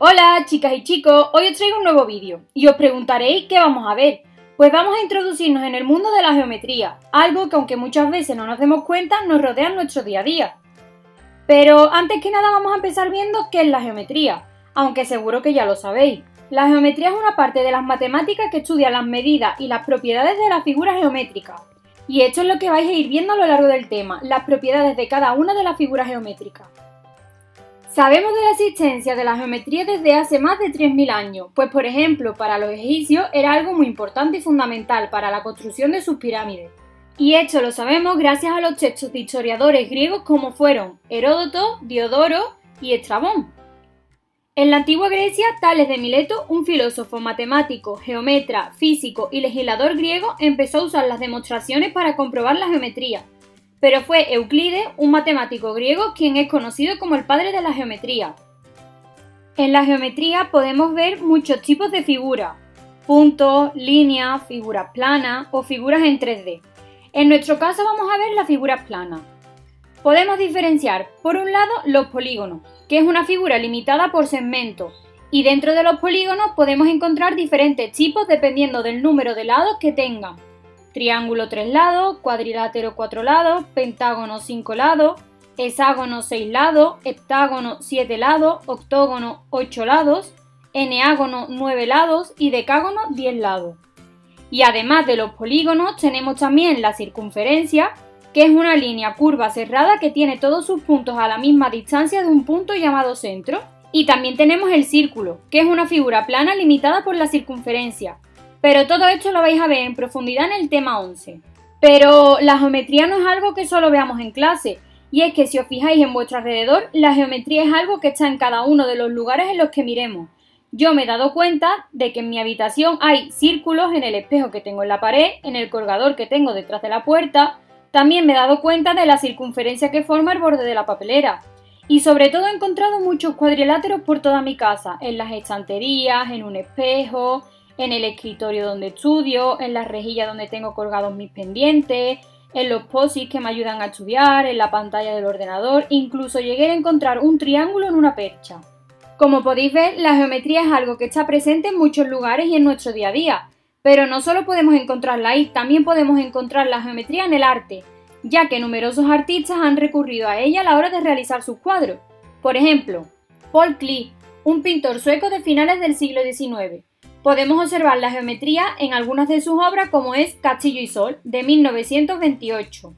Hola chicas y chicos, hoy os traigo un nuevo vídeo y os preguntaréis qué vamos a ver. Pues vamos a introducirnos en el mundo de la geometría, algo que aunque muchas veces no nos demos cuenta nos rodea en nuestro día a día. Pero antes que nada vamos a empezar viendo qué es la geometría, aunque seguro que ya lo sabéis. La geometría es una parte de las matemáticas que estudia las medidas y las propiedades de las figuras geométricas. Y esto es lo que vais a ir viendo a lo largo del tema, las propiedades de cada una de las figuras geométricas. Sabemos de la existencia de la geometría desde hace más de 3000 años, pues por ejemplo para los egipcios era algo muy importante y fundamental para la construcción de sus pirámides. Y esto lo sabemos gracias a los textos de historiadores griegos como fueron Heródoto, Diodoro y Estrabón. En la antigua Grecia, Tales de Mileto, un filósofo, matemático, geómetra, físico y legislador griego, empezó a usar las demostraciones para comprobar la geometría. Pero fue Euclides, un matemático griego, quien es conocido como el padre de la geometría. En la geometría podemos ver muchos tipos de figuras: puntos, líneas, figuras planas o figuras en 3D. En nuestro caso vamos a ver las figuras planas. Podemos diferenciar, por un lado, los polígonos, que es una figura limitada por segmentos, y dentro de los polígonos podemos encontrar diferentes tipos dependiendo del número de lados que tengan. Triángulo 3 lados, cuadrilátero 4 lados, pentágono 5 lados, hexágono 6 lados, heptágono 7 lados, octógono 8 lados, eneágono 9 lados y decágono 10 lados. Y además de los polígonos tenemos también la circunferencia, que es una línea curva cerrada que tiene todos sus puntos a la misma distancia de un punto llamado centro. Y también tenemos el círculo, que es una figura plana limitada por la circunferencia. Pero todo esto lo vais a ver en profundidad en el tema 11. Pero la geometría no es algo que solo veamos en clase, y es que si os fijáis en vuestro alrededor, la geometría es algo que está en cada uno de los lugares en los que miremos. Yo me he dado cuenta de que en mi habitación hay círculos en el espejo que tengo en la pared, en el colgador que tengo detrás de la puerta. También me he dado cuenta de la circunferencia que forma el borde de la papelera. Y sobre todo he encontrado muchos cuadriláteros por toda mi casa, en las estanterías, en un espejo, en el escritorio donde estudio, en la rejilla donde tengo colgados mis pendientes, en los post-its que me ayudan a estudiar, en la pantalla del ordenador, incluso llegué a encontrar un triángulo en una percha. Como podéis ver, la geometría es algo que está presente en muchos lugares y en nuestro día a día, pero no solo podemos encontrarla ahí, también podemos encontrar la geometría en el arte, ya que numerosos artistas han recurrido a ella a la hora de realizar sus cuadros. Por ejemplo, Paul Klee, un pintor sueco de finales del siglo XIX. Podemos observar la geometría en algunas de sus obras como es Castillo y Sol, de 1928.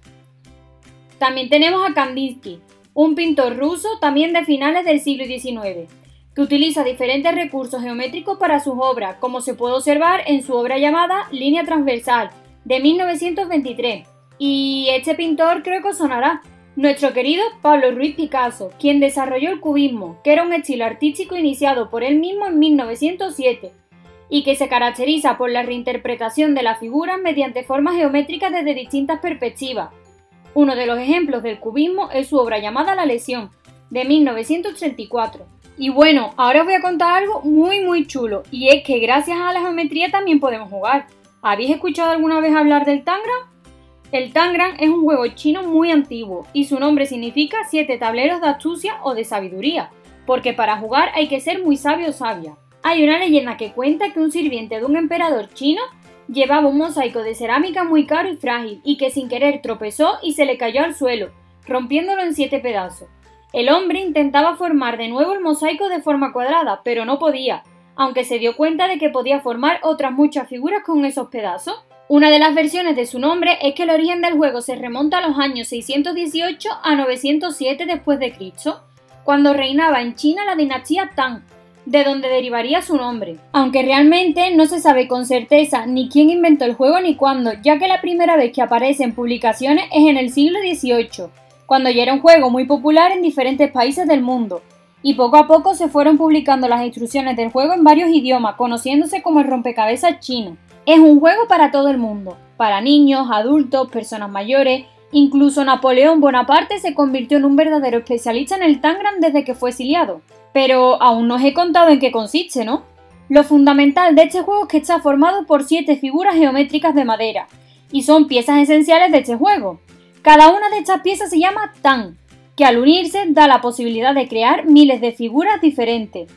También tenemos a Kandinsky, un pintor ruso también de finales del siglo XIX, que utiliza diferentes recursos geométricos para sus obras, como se puede observar en su obra llamada Línea Transversal, de 1923. Y este pintor creo que os sonará, nuestro querido Pablo Ruiz Picasso, quien desarrolló el cubismo, que era un estilo artístico iniciado por él mismo en 1907. Y que se caracteriza por la reinterpretación de las figuras mediante formas geométricas desde distintas perspectivas. Uno de los ejemplos del cubismo es su obra llamada La Lesión, de 1934. Y bueno, ahora os voy a contar algo muy chulo, y es que gracias a la geometría también podemos jugar. ¿Habéis escuchado alguna vez hablar del Tangram? El Tangram es un juego chino muy antiguo, y su nombre significa 7 tableros de astucia o de sabiduría, porque para jugar hay que ser muy sabio o sabia. Hay una leyenda que cuenta que un sirviente de un emperador chino llevaba un mosaico de cerámica muy caro y frágil y que sin querer tropezó y se le cayó al suelo, rompiéndolo en 7 pedazos. El hombre intentaba formar de nuevo el mosaico de forma cuadrada, pero no podía, aunque se dio cuenta de que podía formar otras muchas figuras con esos pedazos. Una de las versiones de su nombre es que el origen del juego se remonta a los años 618 a 907 después de Cristo, cuando reinaba en China la dinastía Tang, de donde derivaría su nombre, aunque realmente no se sabe con certeza ni quién inventó el juego ni cuándo, ya que la primera vez que aparece en publicaciones es en el siglo XVIII, cuando ya era un juego muy popular en diferentes países del mundo, y poco a poco se fueron publicando las instrucciones del juego en varios idiomas, conociéndose como el rompecabezas chino. Es un juego para todo el mundo, para niños, adultos, personas mayores. Incluso Napoleón Bonaparte se convirtió en un verdadero especialista en el Tangram desde que fue exiliado. Pero aún no os he contado en qué consiste, ¿no? Lo fundamental de este juego es que está formado por 7 figuras geométricas de madera, y son piezas esenciales de este juego. Cada una de estas piezas se llama Tang, que al unirse da la posibilidad de crear miles de figuras diferentes.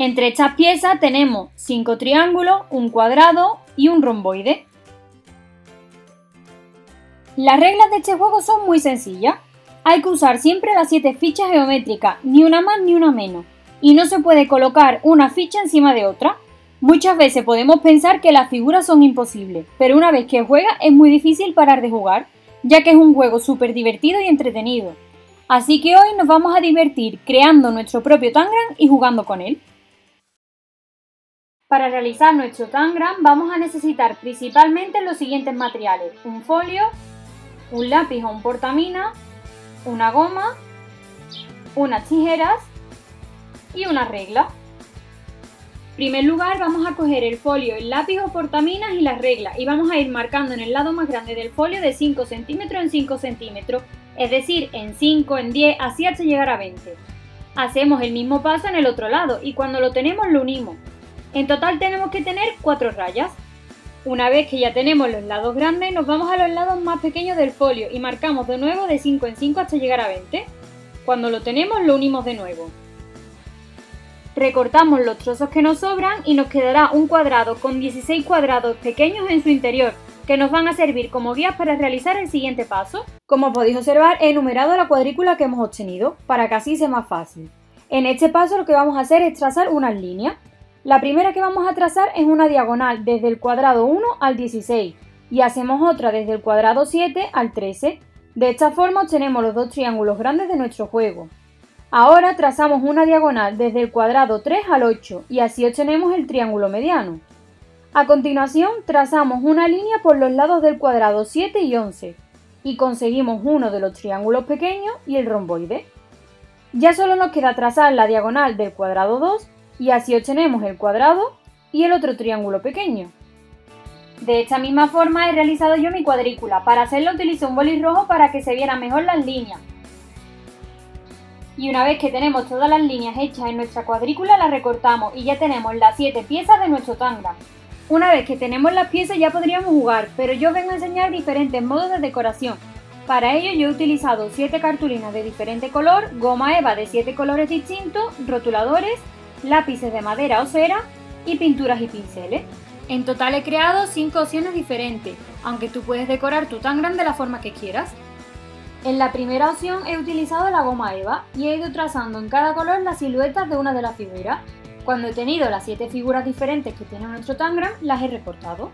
Entre estas piezas tenemos 5 triángulos, un cuadrado y un romboide. Las reglas de este juego son muy sencillas. Hay que usar siempre las 7 fichas geométricas, ni una más ni una menos, y no se puede colocar una ficha encima de otra. Muchas veces podemos pensar que las figuras son imposibles, pero una vez que juegas es muy difícil parar de jugar, ya que es un juego súper divertido y entretenido. Así que hoy nos vamos a divertir creando nuestro propio Tangram y jugando con él. Para realizar nuestro Tangram vamos a necesitar principalmente los siguientes materiales: un folio, un lápiz o un portamina, una goma, unas tijeras y una regla. En primer lugar vamos a coger el folio, el lápiz o portaminas y las reglas y vamos a ir marcando en el lado más grande del folio de 5 centímetros en 5 centímetros, es decir, en 5, en 10, así hasta llegar a 20. Hacemos el mismo paso en el otro lado y cuando lo tenemos lo unimos. En total tenemos que tener 4 rayas. Una vez que ya tenemos los lados grandes, nos vamos a los lados más pequeños del folio y marcamos de nuevo de 5 en 5 hasta llegar a 20. Cuando lo tenemos, lo unimos de nuevo. Recortamos los trozos que nos sobran y nos quedará un cuadrado con 16 cuadrados pequeños en su interior, que nos van a servir como guías para realizar el siguiente paso. Como podéis observar, he enumerado la cuadrícula que hemos obtenido, para que así sea más fácil. En este paso lo que vamos a hacer es trazar unas líneas. La primera que vamos a trazar es una diagonal desde el cuadrado 1 al 16 y hacemos otra desde el cuadrado 7 al 13. De esta forma obtenemos los dos triángulos grandes de nuestro juego. Ahora trazamos una diagonal desde el cuadrado 3 al 8 y así obtenemos el triángulo mediano. A continuación trazamos una línea por los lados del cuadrado 7 y 11 y conseguimos uno de los triángulos pequeños y el romboide. Ya solo nos queda trazar la diagonal del cuadrado 2 y así obtenemos el cuadrado y el otro triángulo pequeño. De esta misma forma he realizado yo mi cuadrícula. Para hacerlo utilicé un boli rojo para que se vieran mejor las líneas. Y una vez que tenemos todas las líneas hechas en nuestra cuadrícula, las recortamos y ya tenemos las 7 piezas de nuestro Tangram. Una vez que tenemos las piezas ya podríamos jugar, pero yo os vengo a enseñar diferentes modos de decoración. Para ello yo he utilizado 7 cartulinas de diferente color, goma eva de 7 colores distintos, rotuladores, lápices de madera o cera y pinturas y pinceles. En total he creado 5 opciones diferentes, aunque tú puedes decorar tu Tangram de la forma que quieras. En la primera opción he utilizado la goma eva y he ido trazando en cada color las siluetas de una de las figuras. Cuando he tenido las 7 figuras diferentes que tiene nuestro Tangram, las he recortado.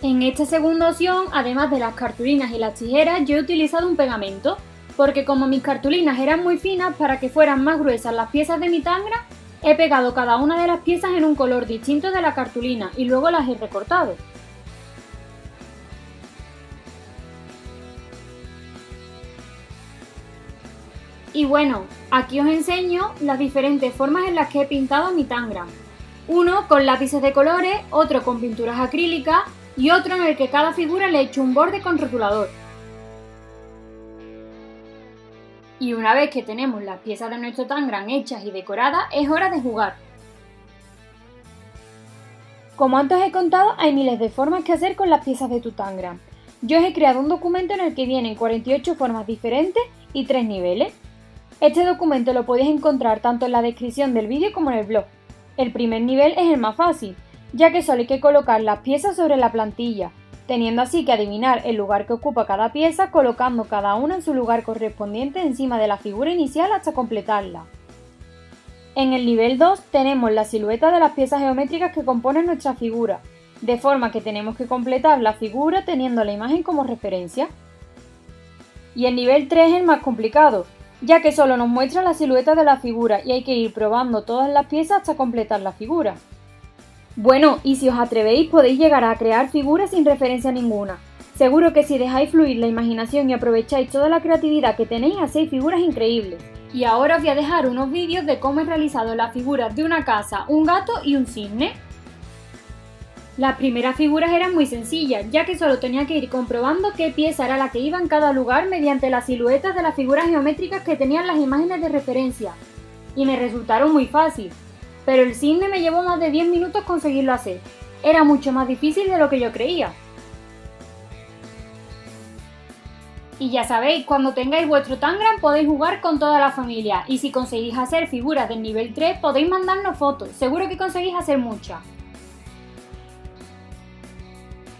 En esta segunda opción, además de las cartulinas y las tijeras, yo he utilizado un pegamento, porque como mis cartulinas eran muy finas, para que fueran más gruesas las piezas de mi Tangram, he pegado cada una de las piezas en un color distinto de la cartulina y luego las he recortado. Y bueno, aquí os enseño las diferentes formas en las que he pintado mi Tangram. Uno con lápices de colores, otro con pinturas acrílicas y otro en el que cada figura le he hecho un borde con rotulador. Y una vez que tenemos las piezas de nuestro Tangram hechas y decoradas, es hora de jugar. Como antes os he contado, hay miles de formas que hacer con las piezas de tu Tangram. Yo os he creado un documento en el que vienen 48 formas diferentes y 3 niveles. Este documento lo podéis encontrar tanto en la descripción del vídeo como en el blog. El primer nivel es el más fácil, ya que solo hay que colocar las piezas sobre la plantilla, teniendo así que adivinar el lugar que ocupa cada pieza colocando cada una en su lugar correspondiente encima de la figura inicial hasta completarla. En el nivel 2 tenemos la silueta de las piezas geométricas que componen nuestra figura, de forma que tenemos que completar la figura teniendo la imagen como referencia. Y el nivel 3 es el más complicado, ya que solo nos muestra la silueta de la figura y hay que ir probando todas las piezas hasta completar la figura. Bueno, y si os atrevéis podéis llegar a crear figuras sin referencia ninguna. Seguro que si dejáis fluir la imaginación y aprovecháis toda la creatividad que tenéis, hacéis figuras increíbles. Y ahora os voy a dejar unos vídeos de cómo he realizado las figuras de una casa, un gato y un cisne. Las primeras figuras eran muy sencillas, ya que solo tenía que ir comprobando qué pieza era la que iba en cada lugar mediante las siluetas de las figuras geométricas que tenían las imágenes de referencia. Y me resultaron muy fácil. Pero el cisne me llevó más de 10 minutos conseguirlo hacer. Era mucho más difícil de lo que yo creía. Y ya sabéis, cuando tengáis vuestro Tangram podéis jugar con toda la familia y si conseguís hacer figuras del nivel 3 podéis mandarnos fotos, seguro que conseguís hacer muchas.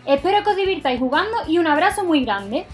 Espero que os divirtáis jugando y un abrazo muy grande.